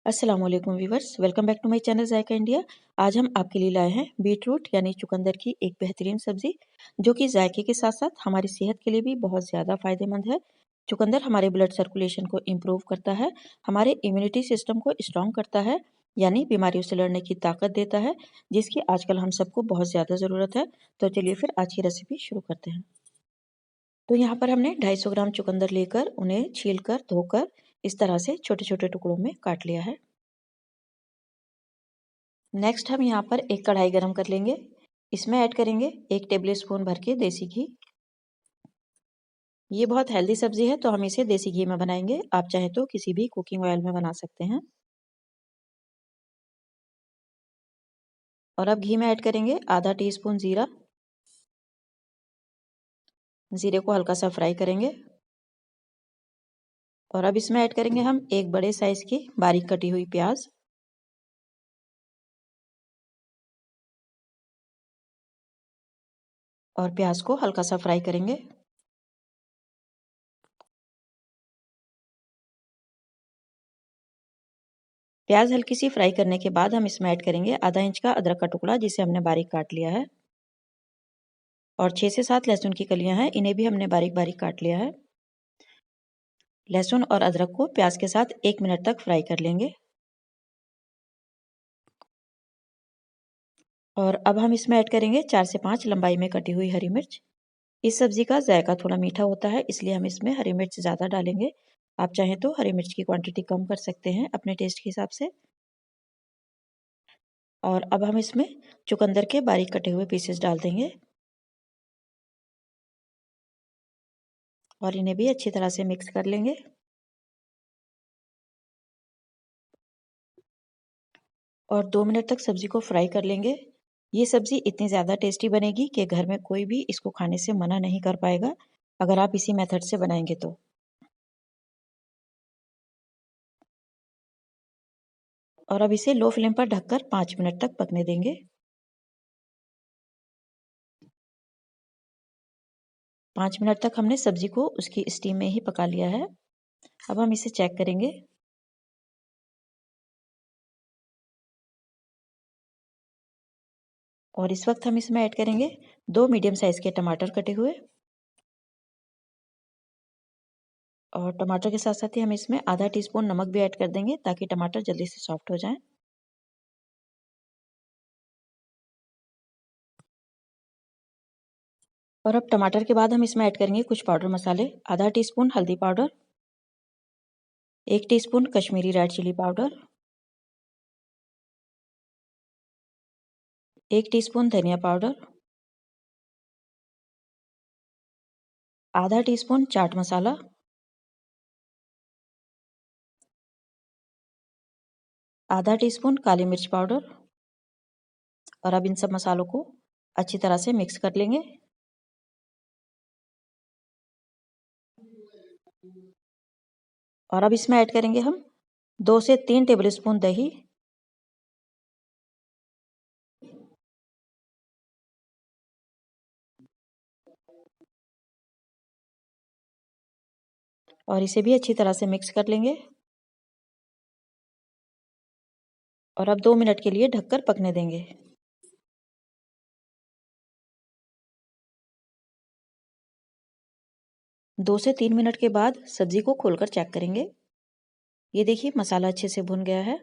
अस्सलाम वालेकुम viewers, welcome back to my channel Zaika India. आज हम आपके लिए लाए हैं बीटरूट यानी चुकंदर की एक बेहतरीन सब्जी जो कि जायके के साथ साथ हमारी सेहत के लिए भी बहुत ज़्यादा फ़ायदेमंद है। चुकंदर हमारे ब्लड सर्कुलेशन को इम्प्रूव करता है, हमारे इम्यूनिटी सिस्टम को स्ट्रॉन्ग करता है, यानी बीमारियों से लड़ने की ताकत देता है, जिसकी आजकल हम सबको बहुत ज़्यादा ज़रूरत है। तो चलिए फिर आज की रेसिपी शुरू करते हैं। तो यहाँ पर हमने 250 ग्राम चुकंदर लेकर उन्हें छीलकर धोकर इस तरह से छोटे छोटे टुकड़ों में काट लिया है। नेक्स्ट हम यहाँ पर एक कढ़ाई गरम कर लेंगे। इसमें ऐड करेंगे 1 टेबल स्पून भर के देसी घी। ये बहुत हेल्दी सब्जी है तो हम इसे देसी घी में बनाएंगे। आप चाहे तो किसी भी कुकिंग ऑयल में बना सकते हैं। और अब घी में ऐड करेंगे आधा टीस्पून जीरा। जीरे को हल्का सा फ्राई करेंगे। और अब इसमें ऐड करेंगे हम एक बड़े साइज की बारीक कटी हुई प्याज। और प्याज को हल्का सा फ्राई करेंगे। प्याज हल्की सी फ्राई करने के बाद हम इसमें ऐड करेंगे आधा इंच का अदरक का टुकड़ा जिसे हमने बारीक काट लिया है। और 6 से 7 लहसुन की कलियां हैं, इन्हें भी हमने बारीक बारीक काट लिया है। लहसुन और अदरक को प्याज के साथ 1 मिनट तक फ्राई कर लेंगे। और अब हम इसमें ऐड करेंगे 4 से 5 लंबाई में कटी हुई हरी मिर्च। इस सब्जी का जायका थोड़ा मीठा होता है, इसलिए हम इसमें हरी मिर्च ज़्यादा डालेंगे। आप चाहें तो हरी मिर्च की क्वांटिटी कम कर सकते हैं अपने टेस्ट के हिसाब से। और अब हम इसमें चुकंदर के बारीक कटे हुए पीसेस डाल देंगे और इन्हें भी अच्छी तरह से मिक्स कर लेंगे। और 2 मिनट तक सब्जी को फ्राई कर लेंगे। ये सब्जी इतनी ज़्यादा टेस्टी बनेगी कि घर में कोई भी इसको खाने से मना नहीं कर पाएगा, अगर आप इसी मेथड से बनाएंगे तो। और अब इसे लो फ्लेम पर ढककर 5 मिनट तक पकने देंगे। 5 मिनट तक हमने सब्जी को उसकी स्टीम में ही पका लिया है। अब हम इसे चेक करेंगे। और इस वक्त हम इसमें ऐड करेंगे 2 मीडियम साइज के टमाटर कटे हुए। और टमाटर के साथ साथ ही हम इसमें आधा टीस्पून नमक भी ऐड कर देंगे ताकि टमाटर जल्दी से सॉफ्ट हो जाएं। और अब टमाटर के बाद हम इसमें ऐड करेंगे कुछ पाउडर मसाले। आधा टीस्पून हल्दी powder, 1 teaspoon Kashmiri red chilli powder, 1 teaspoon धनिया पाउडर, आधा टीस्पून चाट मसाला, आधा टीस्पून काली मिर्च पाउडर। और अब इन सब मसालों को अच्छी तरह से मिक्स कर लेंगे। और अब इसमें ऐड करेंगे हम 2 से 3 टेबलस्पून दही। और इसे भी अच्छी तरह से मिक्स कर लेंगे। और अब 2 मिनट के लिए ढककर पकने देंगे। 2 से 3 मिनट के बाद सब्जी को खोलकर चेक करेंगे। ये देखिए मसाला अच्छे से भुन गया है,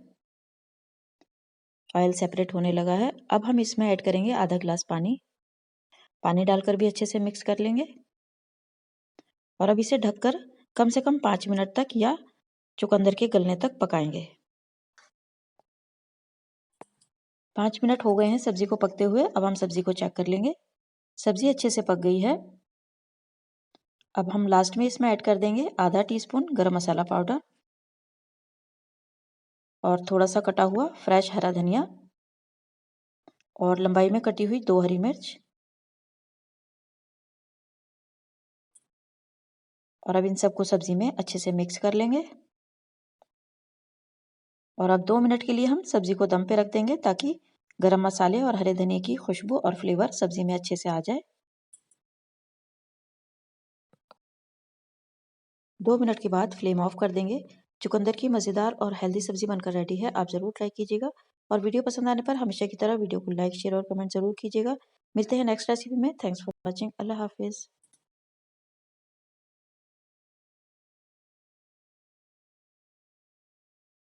ऑयल सेपरेट होने लगा है। अब हम इसमें ऐड करेंगे आधा ग्लास पानी। पानी डालकर भी अच्छे से मिक्स कर लेंगे। और अब इसे ढककर कम से कम 5 मिनट तक या चुकंदर के गलने तक पकाएंगे। 5 मिनट हो गए हैं सब्जी को पकते हुए। अब हम सब्जी को चेक कर लेंगे। सब्जी अच्छे से पक गई है। अब हम लास्ट में इसमें ऐड कर देंगे आधा टीस्पून गरम मसाला पाउडर और थोड़ा सा कटा हुआ फ्रेश हरा धनिया और लंबाई में कटी हुई 2 हरी मिर्च। और अब इन सबको सब्जी में अच्छे से मिक्स कर लेंगे। और अब 2 मिनट के लिए हम सब्जी को दम पे रख देंगे ताकि गरम मसाले और हरे धनिए की खुशबू और फ्लेवर सब्जी में अच्छे से आ जाए। 2 मिनट के बाद फ्लेम ऑफ कर देंगे। चुकंदर की मज़ेदार और हेल्दी सब्जी बनकर रेडी है। आप ज़रूर ट्राई कीजिएगा और वीडियो पसंद आने पर हमेशा की तरह वीडियो को लाइक, शेयर और कमेंट ज़रूर कीजिएगा। मिलते हैं नेक्स्ट रेसिपी में। Thanks for watching. अल्लाह हाफ़िज़।